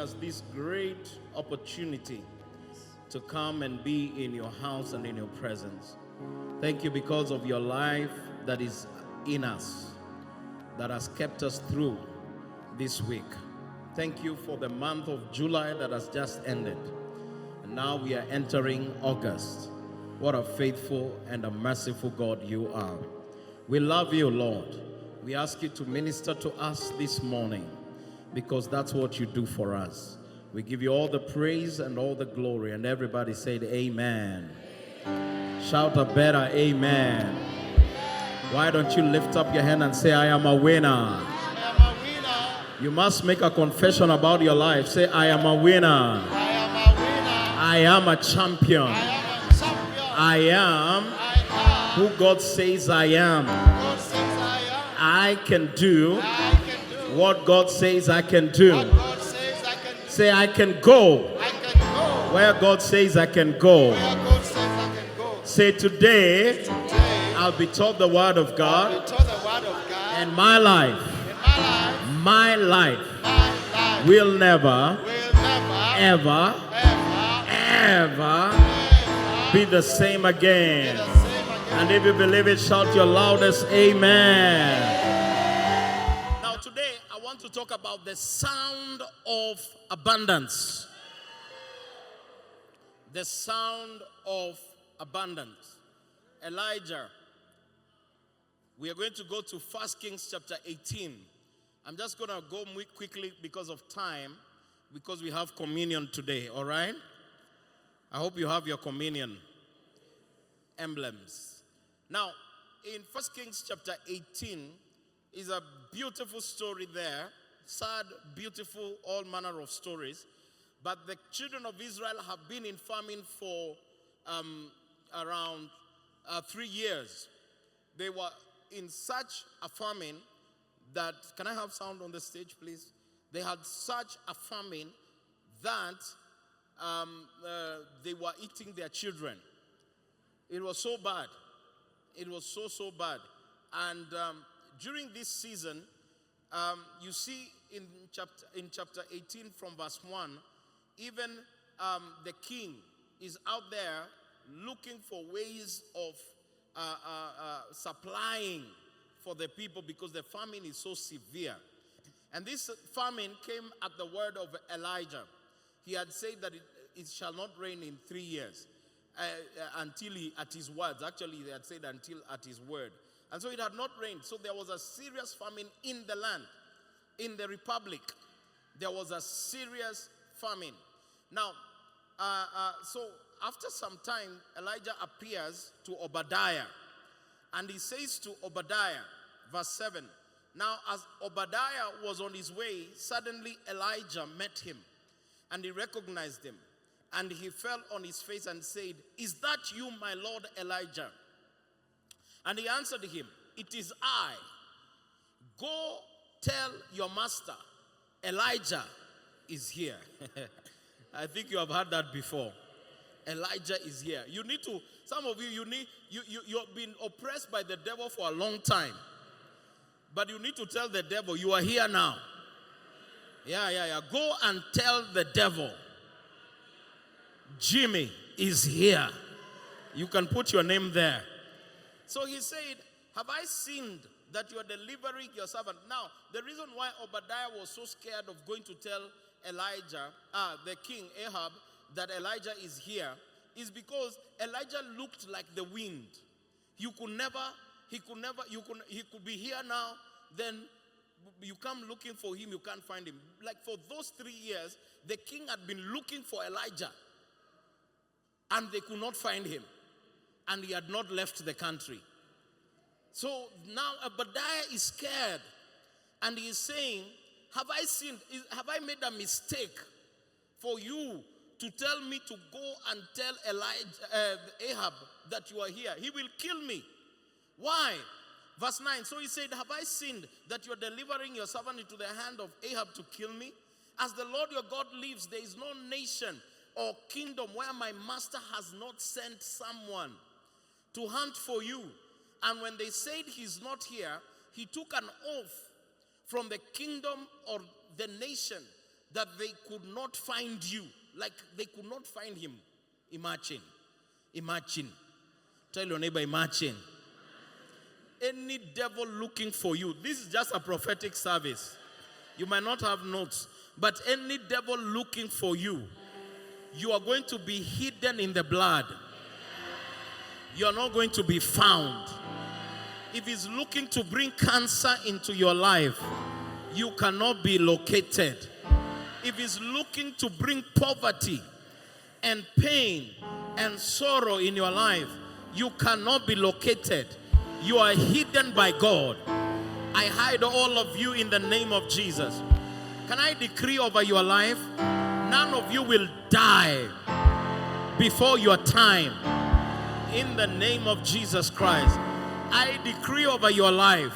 us this great opportunity to come and be in your house and in your presence. Thank you because of your life that is in us, that has kept us through this week. Thank you for the month of July that has just ended. And now we are entering August. What a faithful and a merciful God you are. We love you, Lord. We ask you to minister to us this morning because that's what you do for us. We give you all the praise and all the glory. And everybody said amen. Shout a better amen. Why don't you lift up your hand and say, I am a winner. I am a winner. You must make a confession about your life. Say, I am a winner. I am a winner. I am a champion. I am a champion. I am who God says I am. God says I am. I can do I can do what God says I can do. what God says I can do. Say, I can go I can go where God says I can go. where God says I can go. Say, today Today, I'll be taught the word of we God, taught the word of God. and my life, In my life will never, will never, ever, ever, ever be the same again. the same again. And if you believe it, shout your loudest amen. Now today, I want to talk about the sound of abundance. The sound of abundance. Elijah. We are going to go to 1 Kings chapter 18. I'm just going to go quickly because of time, because we have communion today, all right? I hope you have your communion emblems. Now, in 1 Kings chapter 18 is a beautiful story there. Sad, beautiful, all manner of stories. But the children of Israel have been in famine for around 3 years. They were in such a famine that, can I have sound on the stage, please? They had such a famine that they were eating their children. It was so bad. It was so bad. And during this season, you see in chapter 18 from verse 1, even the king is out there looking for ways of supplying for the people because the famine is so severe. And this famine came at the word of Elijah. He had said that it shall not rain in 3 years until at his words. Actually, they had said until at his word. And so it had not rained. So there was a serious famine in the land, in the republic. There was a serious famine. Now, so after some time, Elijah appears to Obadiah. And he says to Obadiah, verse 7, now as Obadiah was on his way, suddenly Elijah met him. And he recognized him. And he fell on his face and said, is that you, my Lord Elijah? And he answered him, it is I. Go tell your master, Elijah is here. I think you have heard that before. Elijah is here. You need to, some of you, you've been oppressed by the devil for a long time. But you need to tell the devil, you are here now. Yeah. Go and tell the devil, Jimmy is here. You can put your name there. So he said, have I sinned that you are delivering your servant? Now, the reason why Obadiah was so scared of going to tell Elijah, the king Ahab, that Elijah is here, is because Elijah looked like the wind. He could be here now, then you come looking for him, you can't find him. Like for those 3 years, the king had been looking for Elijah, and they could not find him, and he had not left the country. So now Obadiah is scared, and he is saying, have I sinned? Have I made a mistake for you to tell me to go and tell Ahab that you are here? He will kill me. Why? Verse 9, so he said, have I sinned that you are delivering your servant into the hand of Ahab to kill me? As the Lord your God lives, there is no nation or kingdom where my master has not sent someone to hunt for you. And when they said he's not here, he took an oath from the kingdom or the nation that they could not find you. Like they could not find him. Imagine. Imagine. Tell your neighbor, imagine. Any devil looking for you. This is just a prophetic service. You might not have notes. But any devil looking for you, you are going to be hidden in the blood. You are not going to be found. If he's looking to bring cancer into your life, you cannot be located. If he's looking to bring poverty and pain and sorrow in your life, you cannot be located. You are hidden by God. I hide all of you in the name of Jesus. Can I decree over your life? None of you will die before your time. In the name of Jesus Christ, I decree over your life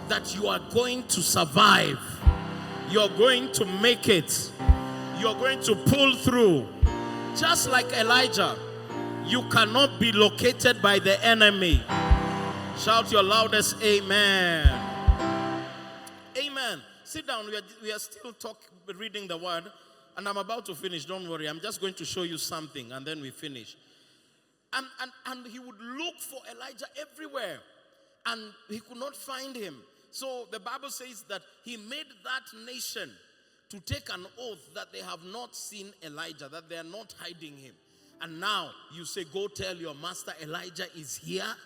that you are going to survive. You're going to make it. You're going to pull through. Just like Elijah, you cannot be located by the enemy. Shout your loudest amen. Amen. Sit down. We are still reading the word. And I'm about to finish. Don't worry. I'm just going to show you something and then we finish. And he would look for Elijah everywhere. And he could not find him. So the Bible says that he made that nation to take an oath that they have not seen Elijah, that they are not hiding him. And now you say, go tell your master Elijah is here.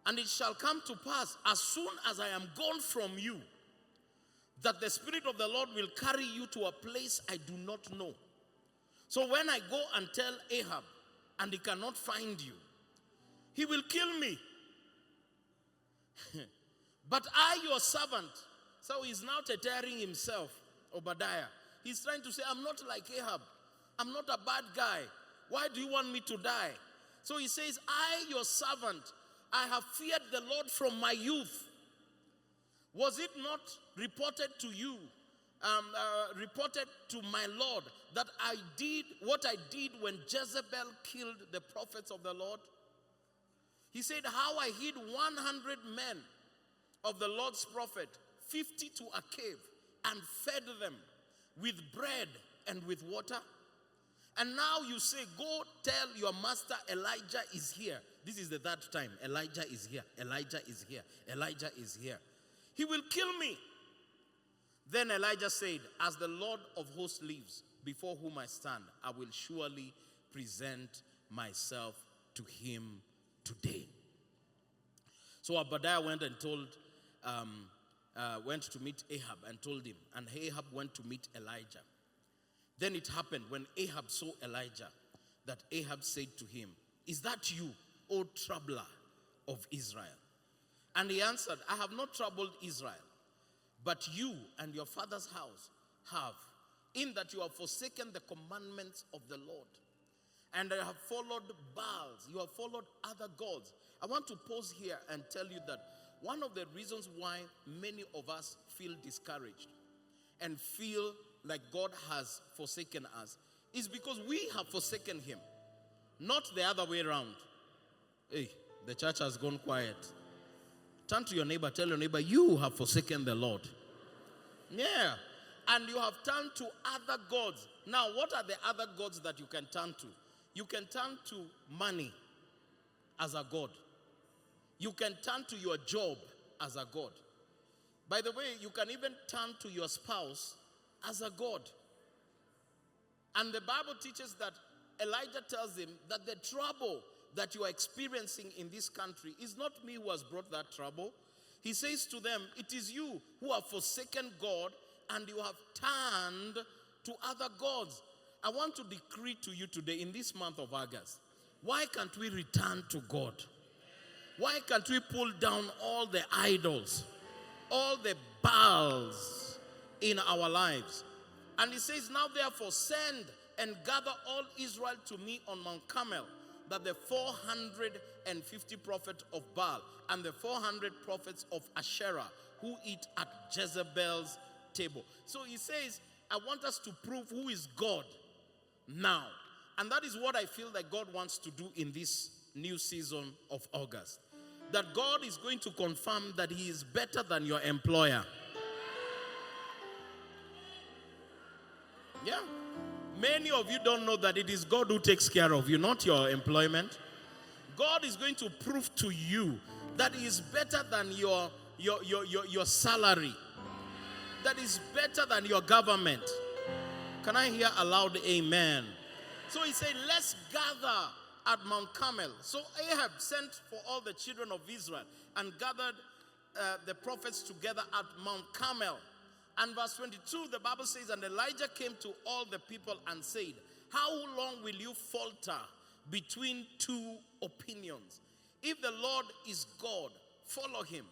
And it shall come to pass, as soon as I am gone from you, that the Spirit of the Lord will carry you to a place I do not know. So when I go and tell Ahab, and he cannot find you, he will kill me. But I, your servant, so he's now tearing himself, Obadiah. He's trying to say, I'm not like Ahab. I'm not a bad guy. Why do you want me to die? So he says, I, your servant, I have feared the Lord from my youth. Was it not reported to you, reported to my Lord, that I did what I did when Jezebel killed the prophets of the Lord? He said, how I hid 100 men of the Lord's prophet, 50 to a cave, and fed them with bread and with water. And now you say, go tell your master Elijah is here. This is the third time. Elijah is here. Elijah is here. Elijah is here. He will kill me. Then Elijah said, as the Lord of hosts lives, before whom I stand, I will surely present myself to him today. So Obadiah went and went to meet Ahab and told him. And Ahab went to meet Elijah. Then it happened when Ahab saw Elijah that Ahab said to him, is that you, O troubler of Israel? And he answered, I have not troubled Israel, but you and your father's house have, in that you have forsaken the commandments of the Lord, and you have followed Baals, you have followed other gods. I want to pause here and tell you that one of the reasons why many of us feel discouraged and feel like God has forsaken us is because we have forsaken him, not the other way around. Hey, the church has gone quiet. Turn to your neighbor, tell your neighbor, you have forsaken the Lord. Yeah. And you have turned to other gods. Now, what are the other gods that you can turn to? You can turn to money as a god. You can turn to your job as a god. By the way, you can even turn to your spouse as a god. And the Bible teaches that Elijah tells him that the trouble that you are experiencing in this country is not me who has brought that trouble. He says to them, it is you who have forsaken God and you have turned to other gods. I want to decree to you today in this month of August, why can't we return to God? Why can't we pull down all the idols, all the Baals in our lives? And he says, now therefore send and gather all Israel to me on Mount Carmel, that the 450 prophets of Baal and the 400 prophets of Asherah who eat at Jezebel's table. So he says, I want us to prove who is God now. And that is what I feel that God wants to do in this new season of August. That God is going to confirm that he is better than your employer. Yeah. Many of you don't know that it is God who takes care of you, not your employment. God is going to prove to you that He is better than your salary. That is better than your government. Can I hear a loud amen? So He said, let's gather at Mount Carmel. So Ahab sent for all the children of Israel and gathered the prophets together at Mount Carmel. And verse 22, the Bible says, and Elijah came to all the people and said, how long will you falter between two opinions? If the Lord is God, follow Him.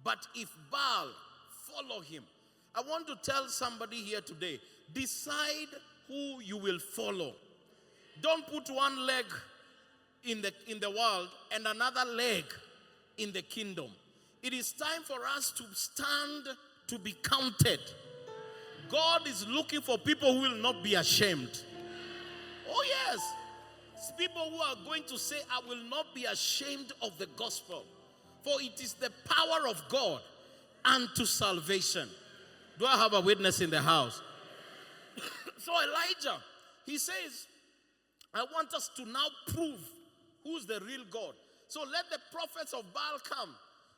But if Baal, follow him. I want to tell somebody here today, decide who you will follow. Don't put one leg in the world and another leg in the kingdom. It is time for us to stand to be counted. God is looking for people who will not be ashamed. Oh yes. It's people who are going to say, I will not be ashamed of the gospel. For it is the power of God unto salvation. Do I have a witness in the house? So Elijah, he says, I want us to now prove who's the real God. So let the prophets of Baal come,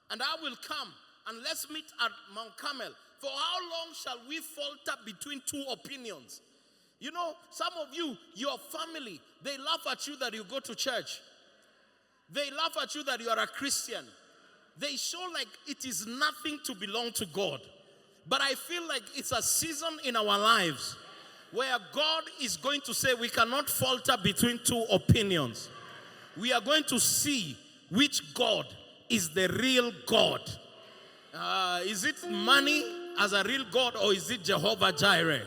and I will come, and let's meet at Mount Carmel. For how long shall we falter between two opinions? You know, some of you, your family, they laugh at you that you go to church. They laugh at you that you are a Christian. They show like it is nothing to belong to God. But I feel like it's a season in our lives where God is going to say we cannot falter between two opinions. We are going to see which God is the real God. Is it money as a real God, or is it Jehovah Jireh?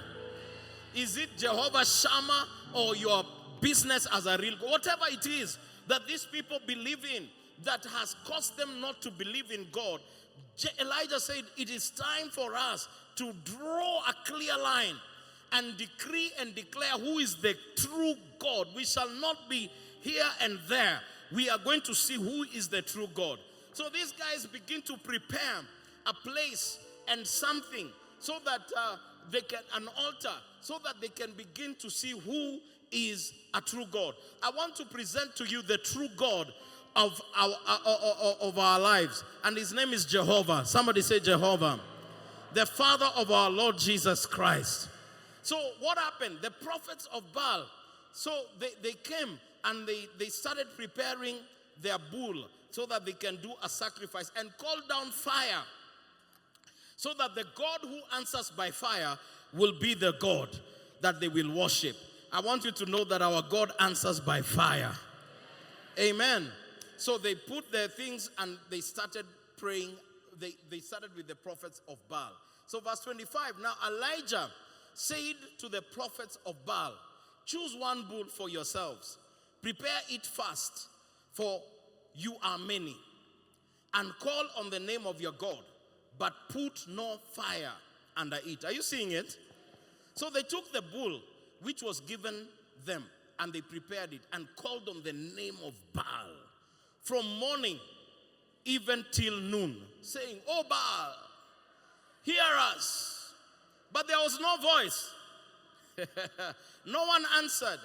Is it Jehovah Shammah, or your business as a real God? Whatever it is that these people believe in that has caused them not to believe in God, Elijah said it is time for us to draw a clear line and decree and declare who is the true God. We shall not be here and there. We are going to see who is the true God. So these guys begin to prepare a place and something so that they can, an altar, so that they can begin to see who is a true God. I want to present to you the true God of our lives, and his name is Jehovah. Somebody say Jehovah, the Father of our Lord Jesus Christ. So what happened? The prophets of Baal, so they came and they started preparing their bull so that they can do a sacrifice and call down fire, so that the God who answers by fire will be the God that they will worship. I want you to know that our God answers by fire. Amen. So they put their things and they started praying. They started with the prophets of Baal. So verse 25, now Elijah said to the prophets of Baal, choose one bull for yourselves. Prepare it fast, for you are many. And call on the name of your God, but put no fire under it. Are you seeing it? So they took the bull which was given them, and they prepared it and called on the name of Baal from morning even till noon, saying, oh Baal, hear us. But there was no voice. No one answered.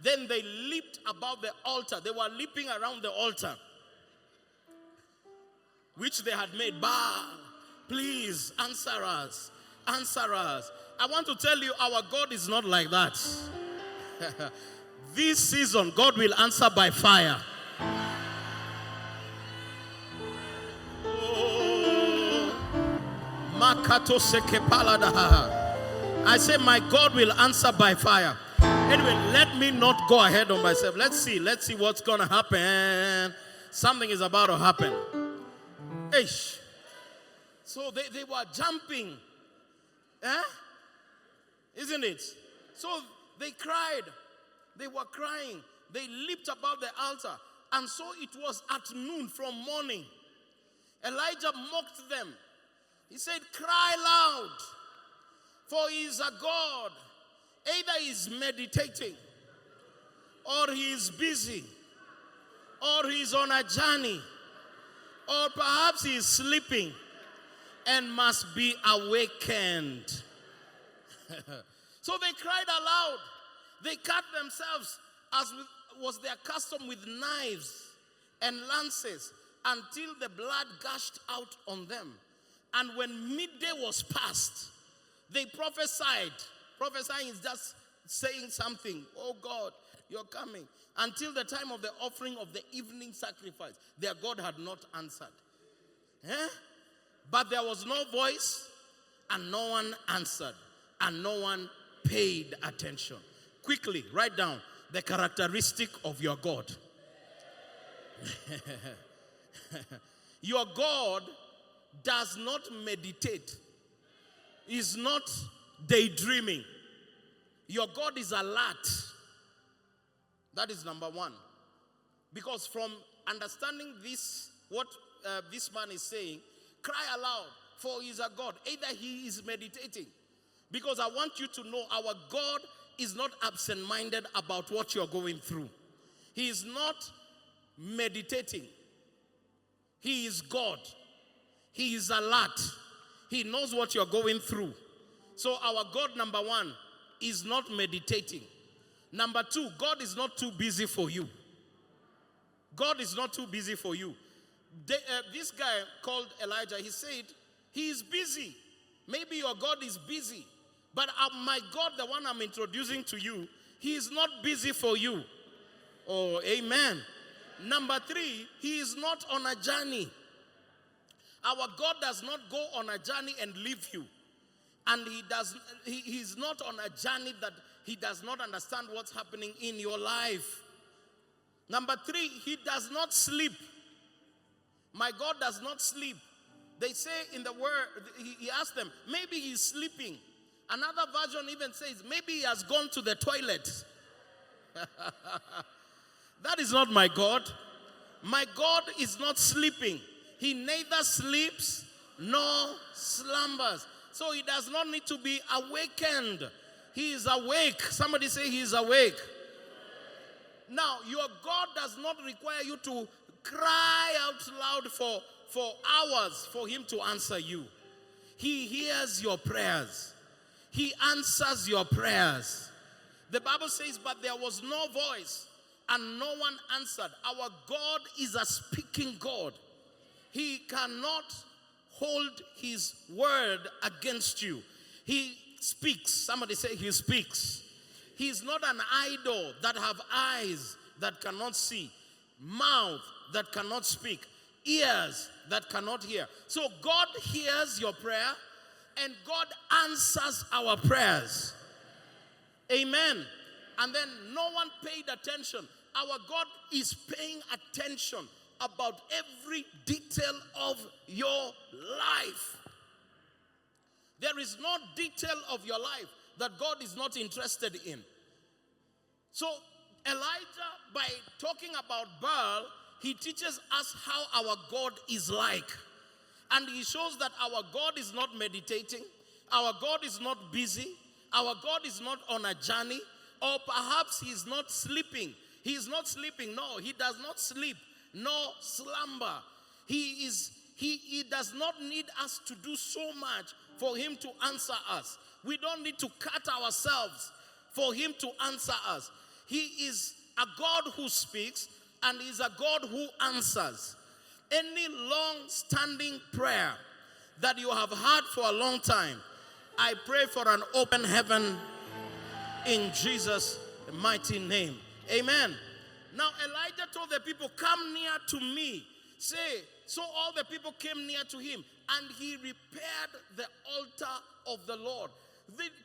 Then they leaped about the altar. They were leaping around the altar which they had made. Baal, please answer us. Answer us. I want to tell you, our God is not like that. This season, God will answer by fire. I say my God will answer by fire. Anyway, let me not go ahead on myself. Let's see what's going to happen. Something is about to happen. Eish. So they were jumping. Isn't it? So they cried. They were crying. They leaped about the altar. And so it was at noon from morning. Elijah mocked them. He said, cry loud, for he is a God. Either he is meditating, or he is busy, or he is on a journey, or perhaps he is sleeping and must be awakened. So they cried aloud. They cut themselves as was their custom with knives and lances until the blood gushed out on them. And when midday was past, they prophesied. Prophesying is just saying something. Oh God, you're coming. Until the time of the offering of the evening sacrifice, their God had not answered. But there was no voice, and no one answered, and no one paid attention. Quickly, write down the characteristic of your God. Your God does not meditate. Is not daydreaming. Your God is alert. That is number one. Because from understanding this, what this man is saying, cry aloud, for he is a God. Either he is meditating. Because I want you to know our God is not absent-minded about what you're going through. He is not meditating. He is God. He is alert. He knows what you're going through. So our God, number one, is not meditating. Number two, God is not too busy for you. God is not too busy for you. This guy called Elijah, he said, he is busy. Maybe your God is busy. But my God, the one I'm introducing to you, he is not busy for you. Oh, amen. Number three, he is not on a journey. Our God does not go on a journey and leave you. And he is not on a journey that he does not understand what's happening in your life. Number three, he does not sleep. My God does not sleep. They say in the word, he asked them, maybe he's sleeping. Another version even says, maybe he has gone to the toilet. That is not my God. My God is not sleeping. He neither sleeps nor slumbers. So he does not need to be awakened. He is awake. Somebody say he is awake. Now, your God does not require you to cry out loud for hours for him to answer you. He hears your prayers. He answers your prayers. The Bible says, but there was no voice and no one answered. Our God is a speaking God. He cannot hold his word against you. He speaks. Somebody say he speaks. He is not an idol that have eyes that cannot see, mouth that cannot speak, ears that cannot hear. So God hears your prayer and God answers our prayers. Amen. And then no one paid attention. Our God is paying attention about every detail of your life. There is no detail of your life that God is not interested in. So Elijah, by talking about Baal, he teaches us how our God is like. And he shows that our God is not meditating. Our God is not busy. Our God is not on a journey. Or perhaps he is not sleeping. He is not sleeping. No, he does not sleep. No slumber. He does not need us to do so much for him to answer us. We don't need to cut ourselves for him to answer us. He is a God who speaks and is a God who answers. Any long-standing prayer that you have had for a long time, I pray for an open heaven in Jesus' mighty name. Amen. Now Elijah told the people, come near to me. So all the people came near to him, and he repaired the altar of the Lord.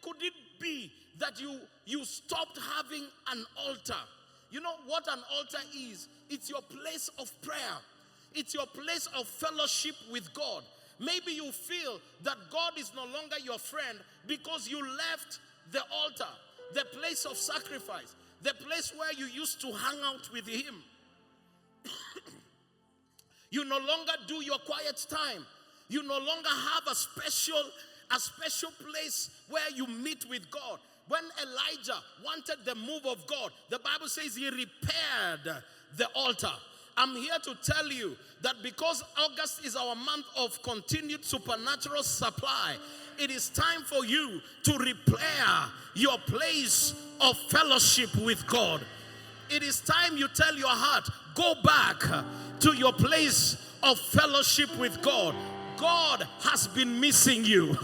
Could it be that you stopped having an altar? You know what an altar is? It's your place of prayer. It's your place of fellowship with God. Maybe you feel that God is no longer your friend because you left the altar, the place of sacrifice, the place where you used to hang out with him. You no longer do your quiet time. You no longer have a special place where you meet with God. When Elijah wanted the move of God, the Bible says he repaired the altar. I'm here to tell you that because August is our month of continued supernatural supply, it is time for you to repair your place of fellowship with God. It is time you tell your heart, go back to your place of fellowship with God. God has been missing you.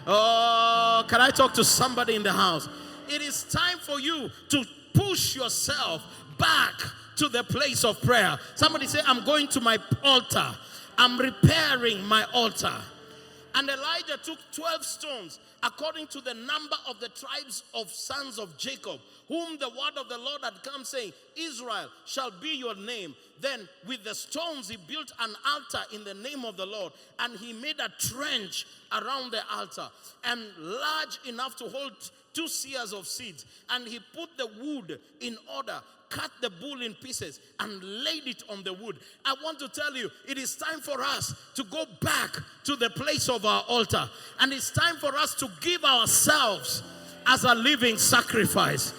Oh, can I talk to somebody in the house? It is time for you to push yourself back to the place of prayer. Somebody say, I'm going to my altar. I'm repairing my altar. And Elijah took 12 stones according to the number of the tribes of sons of Jacob, whom the word of the Lord had come, saying, Israel shall be your name. Then with the stones he built an altar in the name of the Lord, and he made a trench around the altar, and large enough to hold 2 seahs of seeds. And he put the wood in order, cut the bull in pieces, and laid it on the wood. I want to tell you, it is time for us to go back to the place of our altar. And it's time for us to give ourselves as a living sacrifice.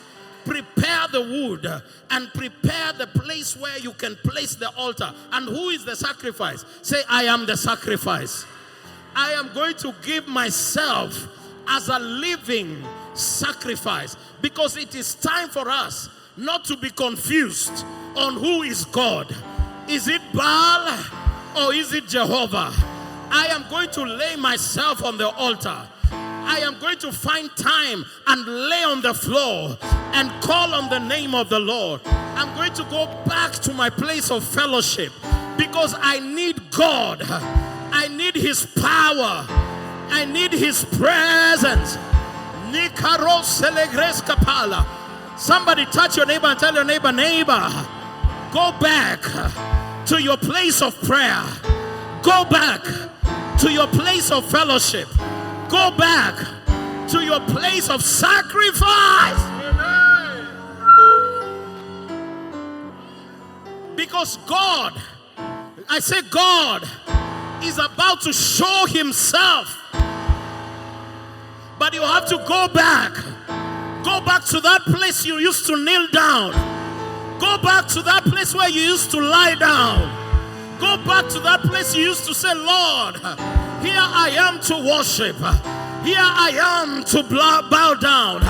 Prepare the wood and prepare the place where you can place the altar. And who is the sacrifice? Say, I am the sacrifice. I am going to give myself as a living sacrifice, because it is time for us not to be confused on who is God. Is it Baal or is it Jehovah? I am going to lay myself on the altar. I am going to find time and lay on the floor and call on the name of the Lord. I'm going to go back to my place of fellowship, because I need God. I need His power. I need His presence. Somebody touch your neighbor and tell your neighbor, neighbor, go back to your place of prayer. Go back to your place of fellowship. Go back to your place of sacrifice. Because God, I say God, is about to show Himself. But you have to go back. Go back to that place you used to kneel down. Go back to that place where you used to lie down. Go back to that place you used to say, Lord, here I am to worship. Here I am to bow down.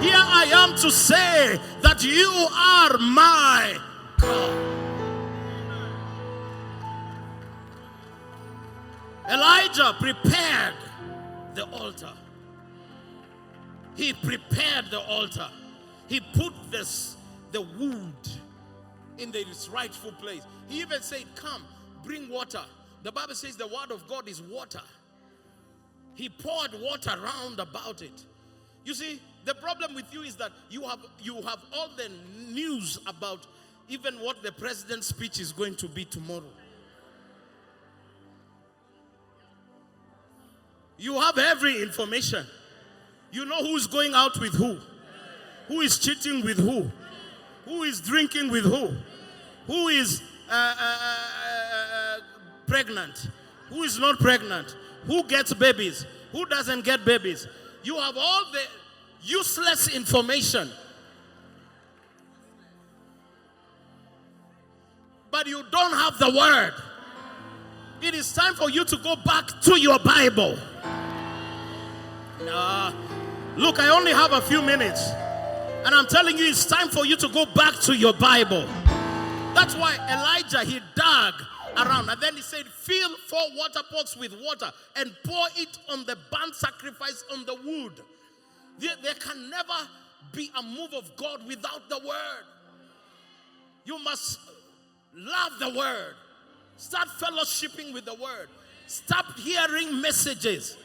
Here I am to say that you are my God. Elijah prepared the altar. He prepared the altar. He put the wood in its rightful place. He even said, come, bring water. The Bible says the word of God is water. He poured water round about it. You see, the problem with you is that you have all the news about even what the president's speech is going to be tomorrow. You have every information. You know who's going out with who is cheating with who is drinking with who is pregnant, who is not pregnant, who gets babies, who doesn't get babies. You have all the useless information. But you don't have the word. It is time for you to go back to your Bible. Look, I only have a few minutes. And I'm telling you, it's time for you to go back to your Bible. That's why Elijah, he dug around. And then he said, fill 4 water pots with water and pour it on the burnt sacrifice on the wood. There can never be a move of God without the word. You must love the word. Start fellowshipping with the word. Stop hearing messages.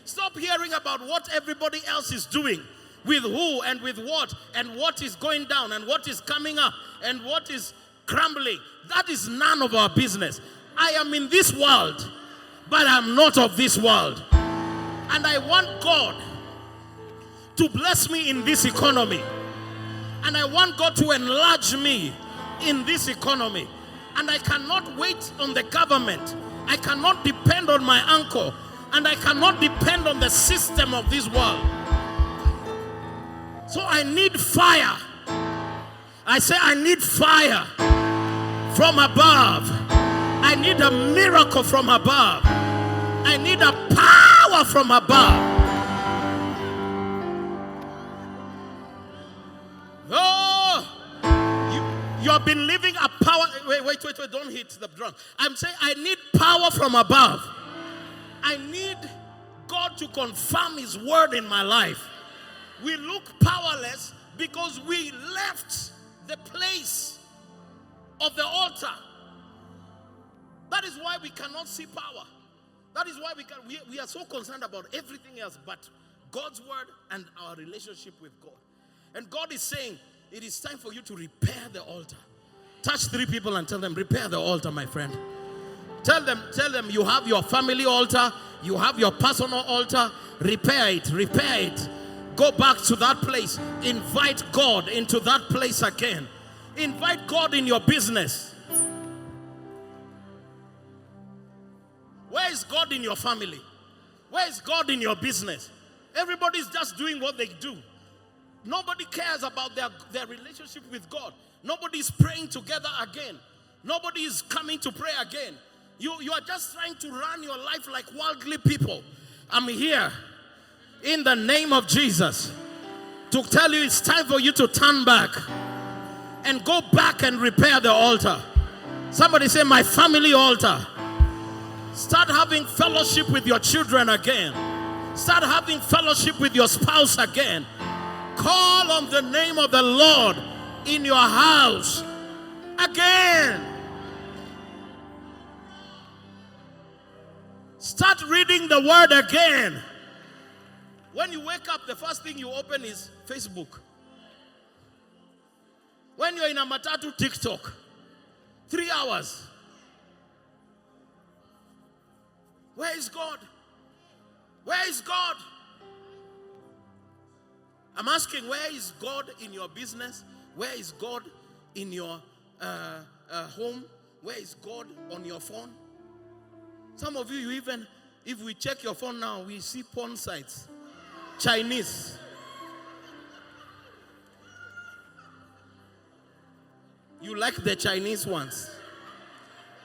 Stop hearing about what everybody else is doing, with who and with what is going down and what is coming up and what is crumbling. That is none of our business. I am in this world, but I'm not of this world. And I want God to bless me in this economy. And I want God to enlarge me in this economy. And I cannot wait on the government. I cannot depend on my uncle. And I cannot depend on the system of this world. So I need fire. I say I need fire. from above. I need a miracle from above. I need a power from above. Oh, you have been living a power. Wait, don't hit the drum. I'm saying I need power from above. I need God to confirm His word in my life. We look powerless because we left the place of the altar. That is why we cannot see power. That is why we are so concerned about everything else but God's word and our relationship with God. And God is saying, it is time for you to repair the altar. Touch 3 people and tell them, repair the altar, my friend. Tell them you have your family altar, you have your personal altar. Repair it. Go back to that place. Invite God into that place again. Invite God in your business. Where is God in your family? Where is God in your business? Everybody's just doing what they do. Nobody cares about their relationship with God. Nobody is praying together again. Nobody is coming to pray again. You are just trying to run your life like worldly people. I'm here in the name of Jesus to tell you it's time for you to turn back and go back and repair the altar. Somebody say, my family altar. Start having fellowship with your children again. Start having fellowship with your spouse again. Call on the name of the Lord in your house again. Start reading the word again. When you wake up, the first thing you open is Facebook. When you're in a matatu, TikTok. 3 hours. Where is God? Where is God? I'm asking, where is God in your business? Where is God in your home? Where is God on your phone? Some of you even, if we check your phone now, we see porn sites. Chinese. You like the Chinese ones.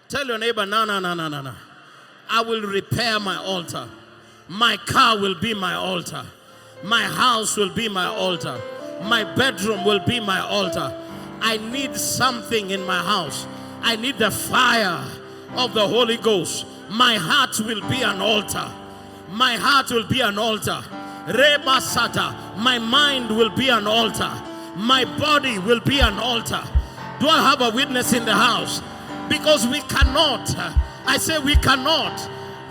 Tell your neighbor, no. I will repair my altar. My car will be my altar. My house will be my altar. My bedroom will be my altar. I need something in my house. I need the fire of the Holy Ghost. My heart will be an altar. My heart will be an altar. Rema Sata. My mind will be an altar. My body will be an altar. Do I have a witness in the house? Because we cannot, I say we cannot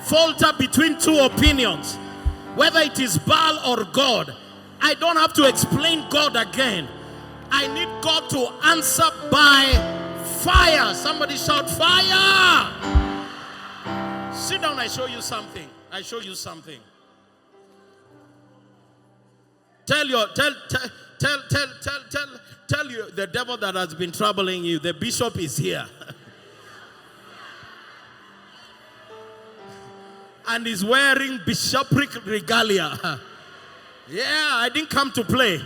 falter between 2 opinions. Whether it is Baal or God. I don't have to explain God again. I need God to answer by fire. Somebody shout fire. Sit down, I show you something. Tell you the devil that has been troubling you, the bishop is here. And he's wearing bishopric regalia. Yeah, I didn't come to play.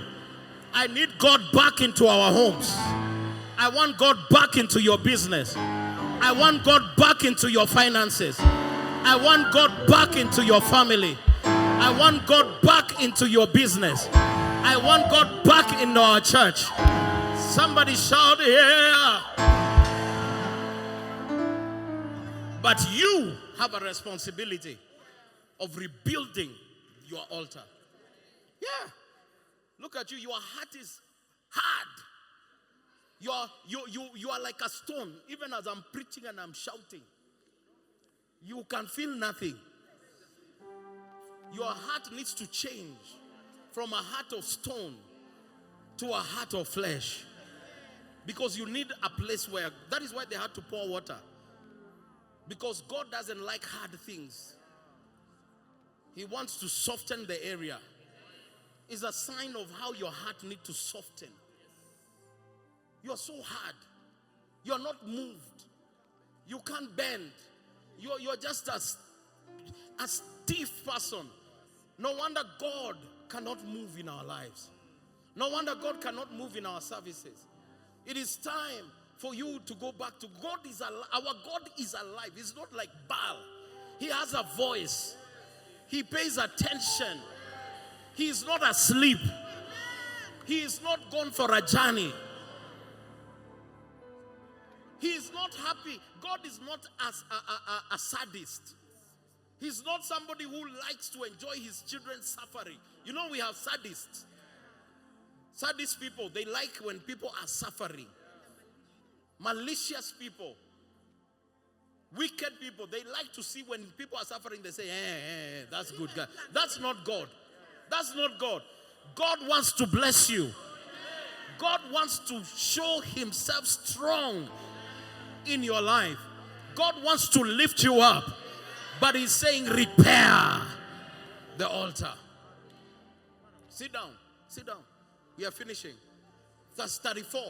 I need God back into our homes. I want God back into your business. I want God back into your finances. I want God back into your family. I want God back into your business. I want God back into our church. Somebody shout, yeah. But you have a responsibility of rebuilding your altar. Yeah. Look at you. Your heart is hard. You are like a stone. Even as I'm preaching and I'm shouting, you can feel nothing. Your heart needs to change from a heart of stone to a heart of flesh. Because you need a place where, that is why they had to pour water. Because God doesn't like hard things. He wants to soften the area. It's a sign of how your heart needs to soften. You're so hard. You're not moved. You can't bend. You're just a stiff person. No wonder God cannot move in our lives. No wonder God cannot move in our services. It is time for you to go back to God. Our God is alive. He's not like Baal. He has a voice. He pays attention. He is not asleep. He is not gone for a journey. He is not happy. God is not as a sadist. He's not somebody who likes to enjoy his children's suffering. You know, we have sadists. Sadist people, they like when people are suffering. Malicious people. Wicked people, they like to see when people are suffering, they say, that's good, God. That's not God. That's not God. God wants to bless you. God wants to show himself strong in your life. God wants to lift you up. But he's saying, repair the altar. Sit down. Sit down. We are finishing. Verse 34.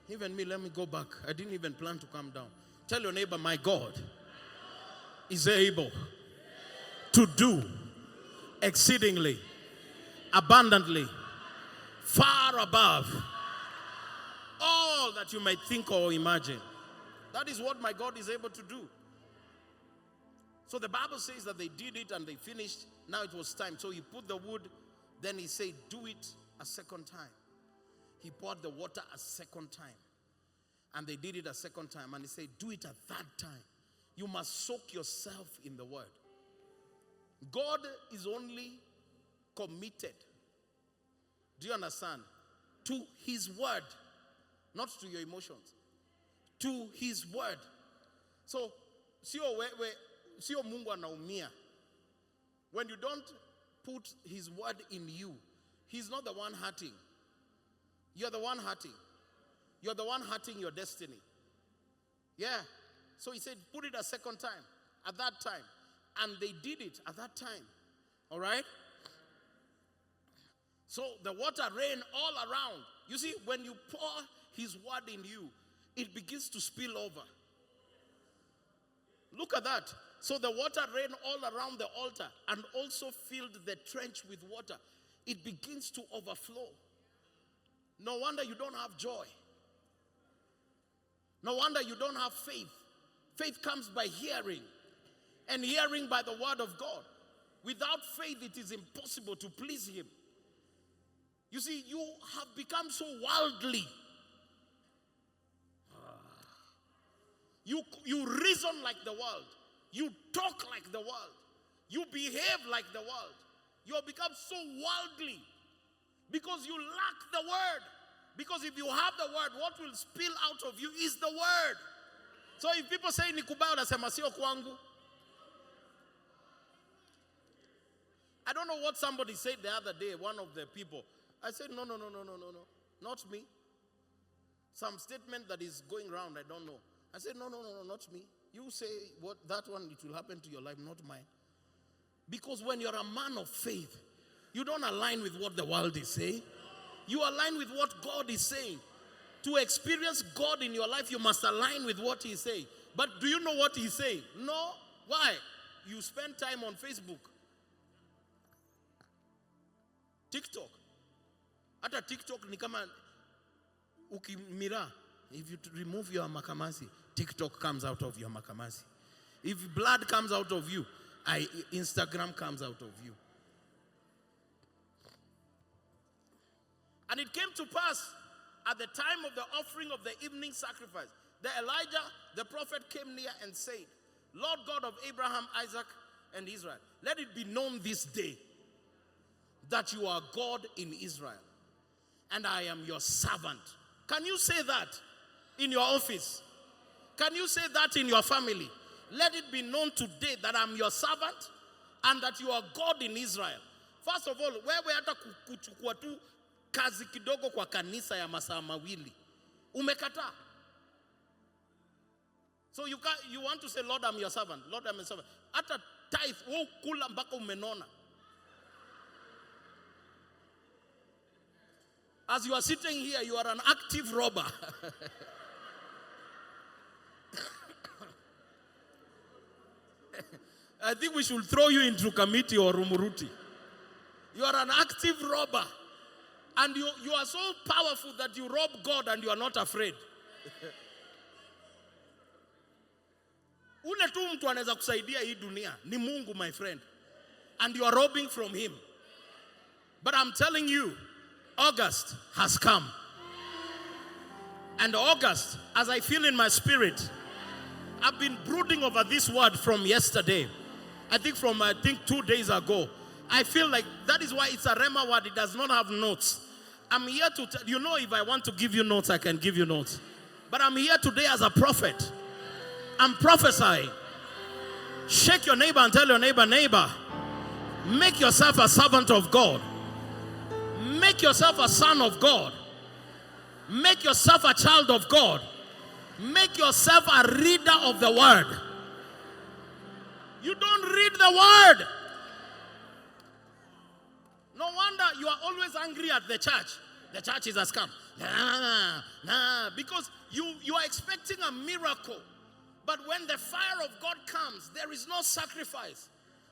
Even me, let me go back. I didn't even plan to come down. Tell your neighbor, my God is able to do exceedingly, abundantly, far above all that you might think or imagine. That is what my God is able to do. So the Bible says that they did it and they finished. Now it was time. So he put the wood. Then he said, do it a second time. He poured the water a second time. And they did it a second time. And he said, do it a third time. You must soak yourself in the word. God is only committed, do you understand, to his word, not to your emotions. To his word. So, sio Mungu anaumia. When you don't put his word in you, he's not the one hurting. You're the one hurting. You're the one hurting your destiny. Yeah. So he said, put it a second time, at that time. And they did it at that time. All right? So the water rained all around. You see, when you pour his word in you, it begins to spill over. Look at that. So the water rained all around the altar and also filled the trench with water. It begins to overflow. No wonder you don't have joy. No wonder you don't have faith. Faith comes by hearing, and hearing by the word of God. Without faith, it is impossible to please him. You see, you have become so worldly. You reason like the world. You talk like the world. You behave like the world. You have become so worldly because you lack the word. Because if you have the word, what will spill out of you is the word. So if people say nikubaya, unasema sio kwangu. I don't know what somebody said the other day, one of the people. I said, no, not me. Some statement that is going around, I don't know. I said, no, not me. You say what that one, it will happen to your life, not mine. Because when you're a man of faith, you don't align with what the world is saying. You align with what God is saying. To experience God in your life, you must align with what he's saying. But do you know what he's saying? No. Why? You spend time on Facebook. TikTok. At a TikTok, ni kama ukimira, if you remove your makamasi, TikTok comes out of your makamasi. If blood comes out of you, Instagram comes out of you. And it came to pass at the time of the offering of the evening sacrifice, that Elijah, the prophet, came near and said, Lord God of Abraham, Isaac, and Israel, let it be known this day that you are God in Israel, and I am your servant. Can you say that in your office? Can you say that in your family? Let it be known today that I'm your servant and that you are God in Israel. First of all, wewe hata kuchukua tu kazi kidogo kwa kanisa ya masaa mawili, umekataa. So you want to say, Lord, I'm your servant. Lord, I'm your servant. Hata tithe, wewe kula mpaka umenona. As you are sitting here, you are an active robber. I think we should throw you into committee or Rumuruti. You are an active robber. And you are so powerful that you rob God and you are not afraid. Ule tu mtu anaweza kusaidia hii dunia ni Mungu, my friend. And you are robbing from him. But I'm telling you, August has come. And August, as I feel in my spirit, I've been brooding over this word from yesterday. I think 2 days ago. I feel like that is why it's a Rema word. It does not have notes. I'm here to tell you, know, if I want to give you notes, I can give you notes. But I'm here today as a prophet. I'm prophesying. Shake your neighbor and tell your neighbor, neighbor, make yourself a servant of God. Make yourself a son of God. Make yourself a child of God. Make yourself a reader of the word. You don't read the word. No wonder you are always angry at the church. The church is a scam. Because you are expecting a miracle. But when the fire of God comes, there is no sacrifice.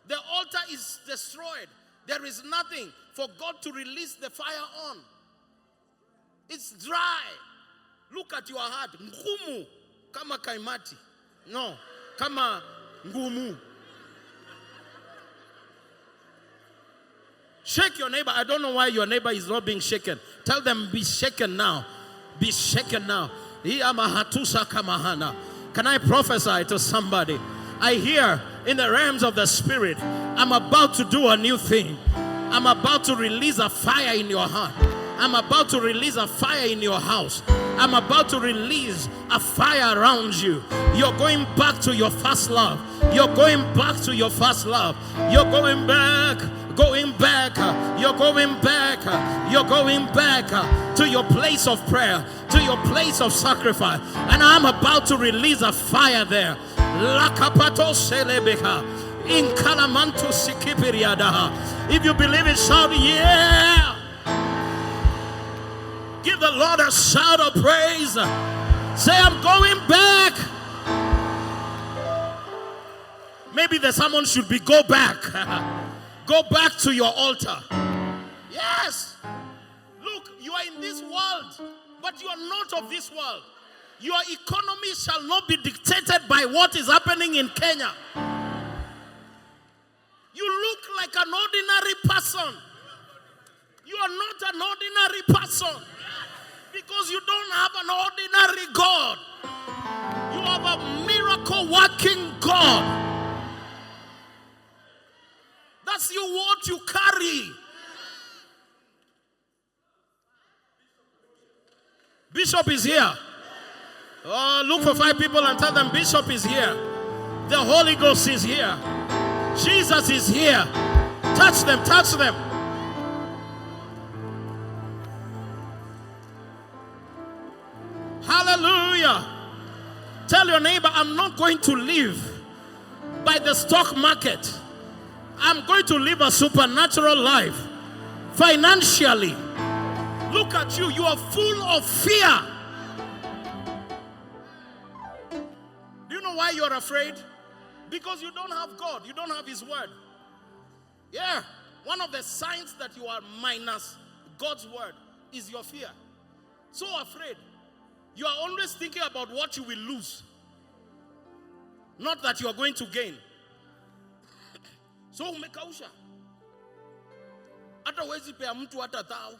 The altar is destroyed. There is nothing for God to release the fire on. It's dry. Look at your heart. Ngumu. Kama kaimati. No. Kama ngumu. Shake your neighbor. I don't know why your neighbor is not being shaken. Tell them, be shaken now. Be shaken now. Can I prophesy to somebody? I hear in the realms of the spirit, I'm about to do a new thing. I'm about to release a fire in your heart. I'm about to release a fire in your house. I'm about to release a fire around you. You're going back to your first love. You're going back to your first love. You're going back. Going back, you're going back, you're going back to your place of prayer, to your place of sacrifice, and I'm about to release a fire there. If you believe it, shout yeah. Give the Lord a shout of praise. Say, I'm going back. Maybe the sermon should be go back. Go back to your altar. Yes. Look, you are in this world, but you are not of this world. Your economy shall not be dictated by what is happening in Kenya. You look like an ordinary person. You are not an ordinary person because you don't have an ordinary God. You have a miracle working God. That's what you carry. Bishop is here. Oh, look for 5 people and tell them Bishop is here. The Holy Ghost is here. Jesus is here. Touch them, touch them. Hallelujah. Tell your neighbor, I'm not going to live by the stock market. I'm going to live a supernatural life. Financially. Look at you. You are full of fear. Do you know why you're afraid? Because you don't have God. You don't have His word. Yeah. One of the signs that you are minus God's word is your fear. So afraid. You are always thinking about what you will lose. Not that you are going to gain. So umekausha. Hata huwezi pea mtu hata thao.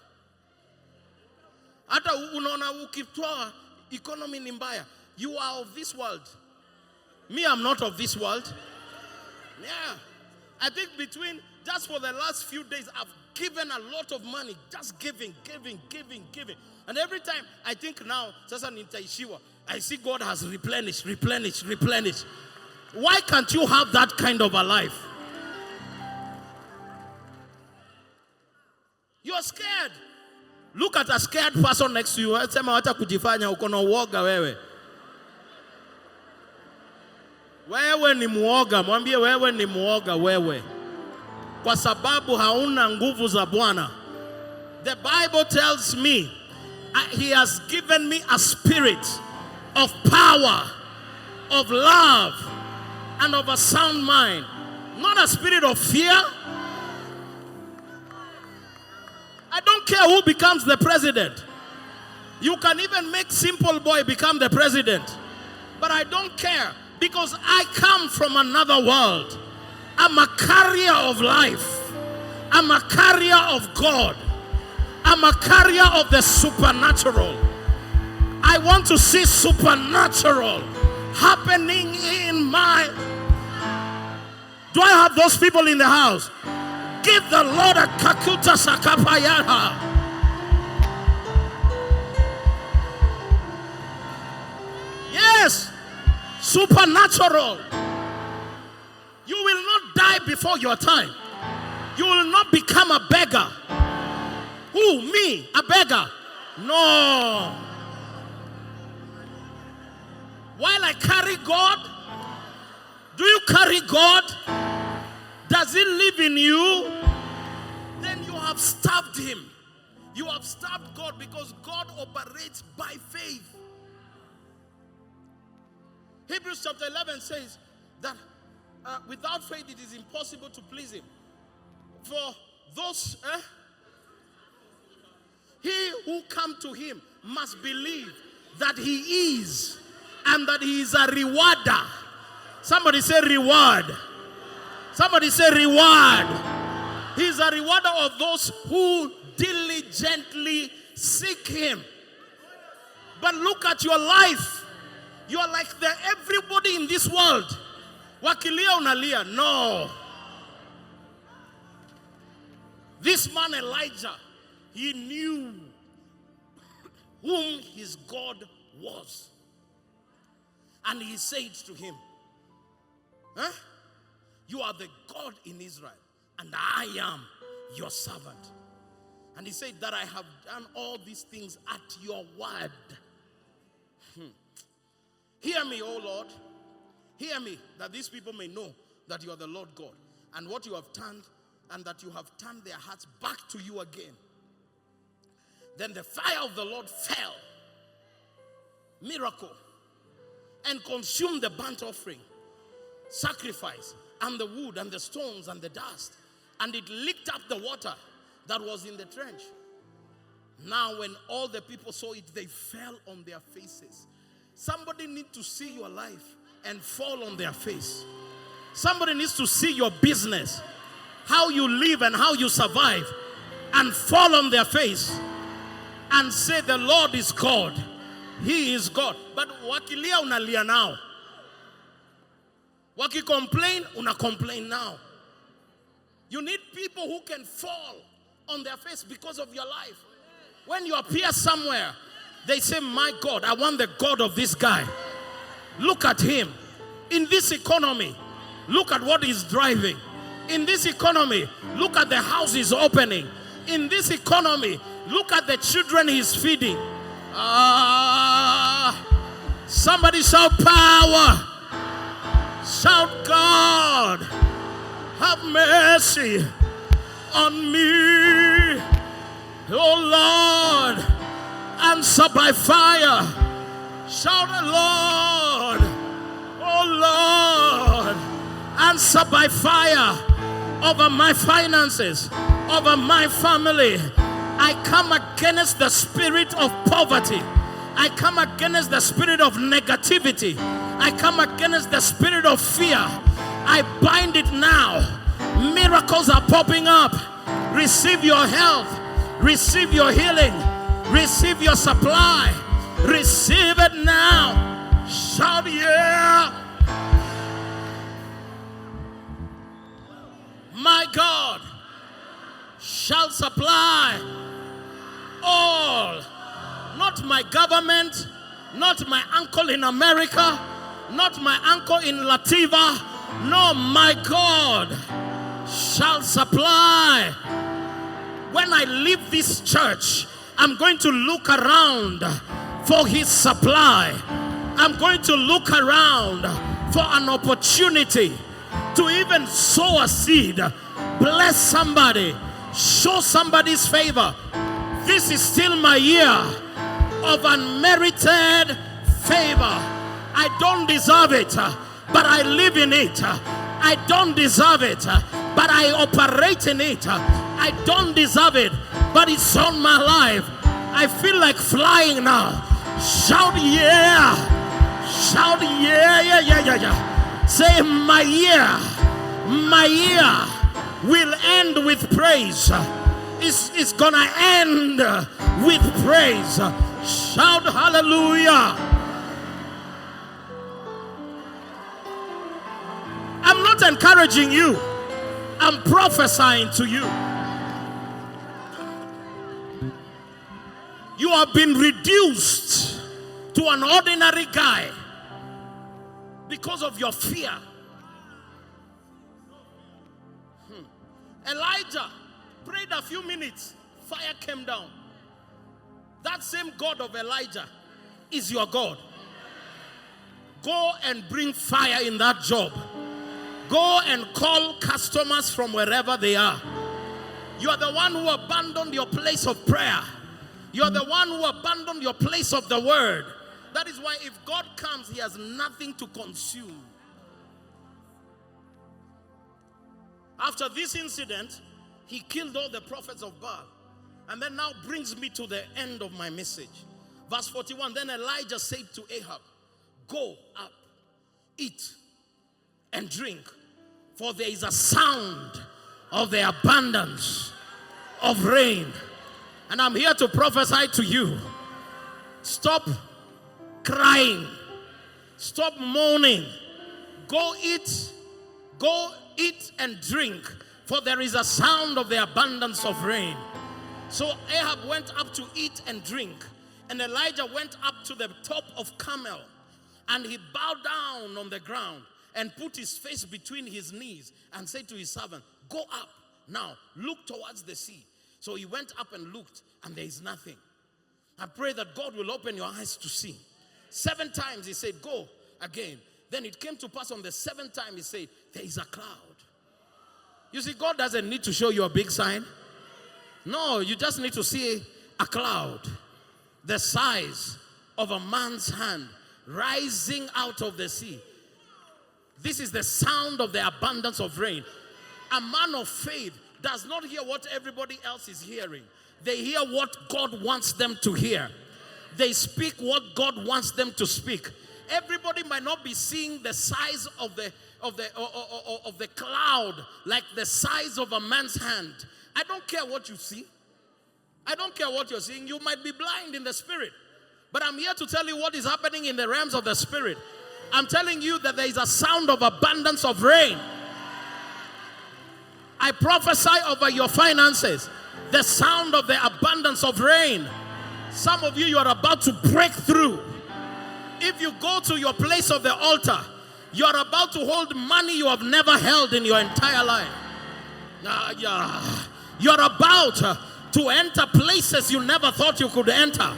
Hata unaona ukitoa economy ni mbaya. You are of this world. Me, I'm not of this world. Yeah. I think just for the last few days, I've given a lot of money. Just giving. And every time I think now, sasa nitaishiwa, I see God has replenished. Why can't you have that kind of a life? You're scared. Look at a scared person next to you. Sema wacha kujifanya uko na uoga wewe. Wewe ni muoga. Mwambie wewe ni muoga wewe. Kwa sababu hauna nguvu za Bwana. The Bible tells me He has given me a spirit of power, of love, and of a sound mind. Not a spirit of fear. I don't care who becomes the president. You can even make simple boy become the president. But I don't care, because I come from another world. I'm a carrier of life. I'm a carrier of God. I'm a carrier of the supernatural. I want to see supernatural happening in my... Do I have those people in the house? Give the Lord a kakuta sakapayana. Yes, supernatural. You will not die before your time. You will not become a beggar. Who? Me? A beggar? No. While I carry God, do you carry God? Does He live in you? Then you have starved Him. You have starved God, because God operates by faith. Hebrews chapter 11 says that without faith it is impossible to please Him. For those, he who come to Him must believe that He is, and that He is a rewarder. Somebody say reward. Somebody say reward. He is a rewarder of those who diligently seek Him. But look at your life. You are like everybody in this world. Wakilia unalia. No. This man Elijah, he knew whom his God was. And he said to him, you are the God in Israel, and I am your servant. And he said that I have done all these things at your word. Hear me, O Lord. Hear me, that these people may know that you are the Lord God, and what you have turned, and that you have turned their hearts back to you again. Then the fire of the Lord fell, miracle, and consumed the burnt offering, sacrifice, and the wood, and the stones, and the dust. And it licked up the water that was in the trench. Now when all the people saw it, they fell on their faces. Somebody needs to see your life and fall on their face. Somebody needs to see your business, how you live and how you survive, and fall on their face and say, the Lord is God. He is God. But wakilia unalia now. Waki complain, una complain now. You need people who can fall on their face because of your life. When you appear somewhere, they say, my God, I want the God of this guy. Look at him. In this economy, look at what he's driving. In this economy, look at the house he's opening. In this economy, look at the children he's feeding. Somebody shout power. Shout God. Have mercy on me. Oh Lord. Answer by fire. Shout, Lord. Oh Lord. Answer by fire over my finances, over my family. I come against the spirit of poverty. I come against the spirit of negativity. I come against the spirit of fear. I bind it now. Miracles are popping up. Receive your health. Receive your healing. Receive your supply. Receive it now. Shout yeah. My God shall supply all. Not my government, not my uncle in America, not my uncle in Lativa. No, my God shall supply. When I leave this church, I'm going to look around for his supply. I'm going to look around for an opportunity to even sow a seed, bless somebody, show somebody's favor. This is still my year of unmerited favor. I don't deserve it, but I live in it. I don't deserve it, but I operate in it. I don't deserve it, but it's on my life. I feel like flying now. Shout yeah. Shout yeah, yeah, yeah, yeah, yeah. Say my year will end with praise. It's gonna end with praise. Shout hallelujah. I'm not encouraging you. I'm prophesying to you. You have been reduced to an ordinary guy because of your fear. Elijah prayed a few minutes, fire came down. That same God of Elijah is your God. Go and bring fire in that job. Go and call customers from wherever they are. You are the one who abandoned your place of prayer. You are the one who abandoned your place of the word. That is why if God comes, he has nothing to consume. After this incident, he killed all the prophets of Baal. And then now brings me to the end of my message. Verse 41, then Elijah said to Ahab, go up, eat and drink, for there is a sound of the abundance of rain. And I'm here to prophesy to you. Stop crying. Stop moaning. Go eat and drink, for there is a sound of the abundance of rain. So Ahab went up to eat and drink, and Elijah went up to the top of Carmel, and he bowed down on the ground and put his face between his knees and said to his servant, go up now, look towards the sea. So he went up and looked, and there is nothing. I pray that God will open your eyes to see. 7 times he said, go again. Then it came to pass on the 7th time he said, there is a cloud. You see, God doesn't need to show you a big sign. No, you just need to see a cloud the size of a man's hand rising out of the sea. This is the sound of the abundance of rain. A man of faith does not hear what everybody else is hearing. They hear what God wants them to hear. They speak what God wants them to speak. Everybody might not be seeing the size of the cloud like the size of a man's hand. I don't care what you see. I don't care what you're seeing. You might be blind in the spirit. But I'm here to tell you what is happening in the realms of the spirit. I'm telling you that there is a sound of abundance of rain. I prophesy over your finances. The sound of the abundance of rain. Some of you are about to break through. If you go to your place of the altar, you are about to hold money you have never held in your entire life. You're about to enter places you never thought you could enter,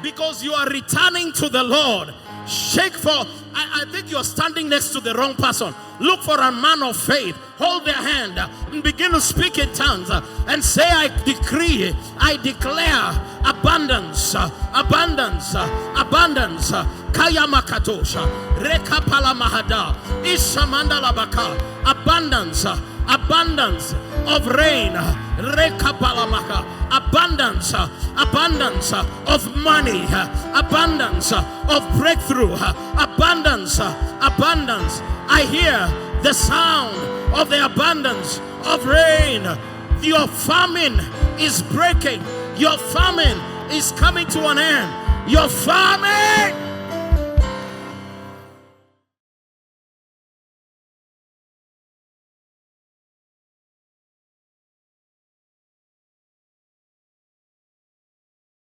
because you are returning to the Lord. Shake for, I think you're standing next to the wrong person. Look for a man of faith. Hold their hand and begin to speak in tongues and say, I decree, I declare abundance, abundance, abundance. Kaya makatosha, reka pala mahada, ishamanda labaka, abundance, abundance of rain, reka pala maka, abundance, abundance of money, abundance of breakthrough, abundance, abundance. I hear the sound of the abundance of rain. Your famine is breaking. Your famine is coming to an end. Your famine